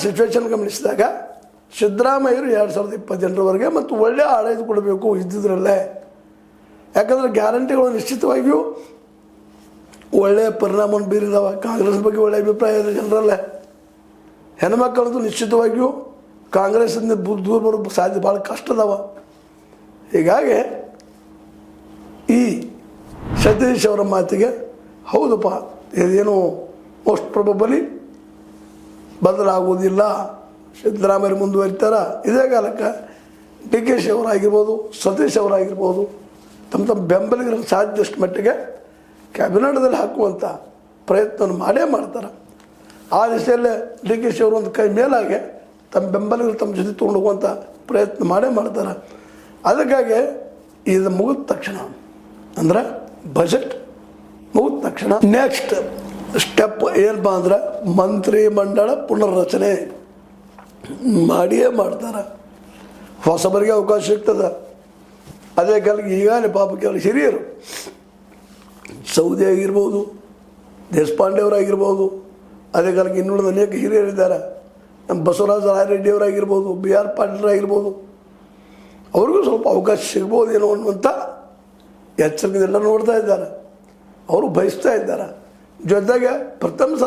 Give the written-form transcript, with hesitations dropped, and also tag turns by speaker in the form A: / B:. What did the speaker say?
A: Situation ಗಮನಿಸಿದಾಗ ಸಿದ್ದರಾಮಯ್ಯರು 2028ರವರೆಗೆ ಮತ್ತು ಒಳ್ಳೆಯ ಆಡಳಿತ ಕೊಡಬೇಕು ಇದ್ದಿದ್ರಲ್ಲೇ. ಯಾಕಂದರೆ ಗ್ಯಾರಂಟಿಗಳು ನಿಶ್ಚಿತವಾಗಿಯೂ ಒಳ್ಳೆಯ ಪರಿಣಾಮವನ್ನು ಬೀರಿದಾವೆ. ಕಾಂಗ್ರೆಸ್ ಬಗ್ಗೆ ಒಳ್ಳೆಯ ಅಭಿಪ್ರಾಯ ಇದೆ ಜನರಲ್ಲೇ. ಹೆಣ್ಮಕ್ಕಳಂತೂ ನಿಶ್ಚಿತವಾಗಿಯೂ ಕಾಂಗ್ರೆಸ್ಸಿಂದ ದೂರ ಬರೋ ಸಾಧ್ಯ ಭಾಳ ಕಷ್ಟ ಅದಾವ. ಹೀಗಾಗಿ ಈ ಸತೀಶ್ ಅವರ ಮಾತಿಗೆ ಹೌದಪ್ಪ, ಇದೇನು ಮೋಸ್ಟ್ ಪ್ರೊಬಬಲಿ ಬದಲಾಗುವುದಿಲ್ಲ, ಸಿದ್ದರಾಮಯ್ಯ ಮುಂದುವರಿತಾರ. ಇದೇ ಕಾಲಕ್ಕೆ DK ಅವರಾಗಿರ್ಬೋದು, ಸತೀಶ್ ಅವರಾಗಿರ್ಬೋದು ತಮ್ಮ ಬೆಂಬಲಿಗರನ್ನು ಸಾಧ್ಯಷ್ಟು ಮಟ್ಟಿಗೆ ಕ್ಯಾಬಿನೆಟ್ದಲ್ಲಿ ಹಾಕುವಂಥ ಪ್ರಯತ್ನವನ್ನು ಮಾಡೇ ಮಾಡ್ತಾರೆ. ಆ ದಿಶೆಯಲ್ಲೇ DK ಅವರು ಒಂದು ಕೈ ಮೇಲಾಗೆ ತಮ್ಮ ಬೆಂಬಲಿಗರು ತಮ್ಮ ಜೊತೆ ತೊಗೊಂಡು ಹೋಗುವಂಥ ಪ್ರಯತ್ನ ಮಾಡೇ ಮಾಡ್ತಾರೆ. ಅದಕ್ಕಾಗಿ ಇದು ಮುಗಿದ ತಕ್ಷಣ ಅಂದರೆ ಬಜೆಟ್ ಮುಗಿದ ತಕ್ಷಣ ನೆಕ್ಸ್ಟ್ ಸ್ಟೆಪ್ ಏನಪ್ಪ ಅಂದ್ರೆ ಮಂತ್ರಿಮಂಡಲ ಪುನರ್ರಚನೆ ಮಾಡಿಯೇ ಮಾಡ್ತಾರೆ. ಹೊಸಬರಿಗೆ ಅವಕಾಶ ಸಿಗ್ತದೆ. ಅದೇ ಕಾಲಕ್ಕೆ ಈಗಾಗಲೇ ಪಾಪ ಕೆಲವು ಹಿರಿಯರು ಸೌದಿ ಆಗಿರ್ಬೋದು, ದೇಶಪಾಂಡೆ ಅವರಾಗಿರ್ಬೋದು, ಅದೇ ಕಾಲಕ್ಕೆ ಇನ್ನುಳಿದ ಅನೇಕ ಹಿರಿಯರಿದ್ದಾರೆ. ನಮ್ಮ ಬಸವರಾಜ ರಾಯರೆಡ್ಡಿಯವರಾಗಿರ್ಬೋದು, BR ಪಾಟೀಲರಾಗಿರ್ಬೋದು, ಅವ್ರಿಗೂ ಸ್ವಲ್ಪ ಅವಕಾಶ ಸಿಗ್ಬೋದೇನೋ ಅನ್ನುವಂಥ ಎಚ್ಚರಿಕೆದೆಲ್ಲ ನೋಡ್ತಾ ಇದ್ದಾರೆ. ಅವರು ಬಯಸ್ತಾ ಇದ್ದಾರೆ. ಜೊತೆಗೆ ಪ್ರಥಮ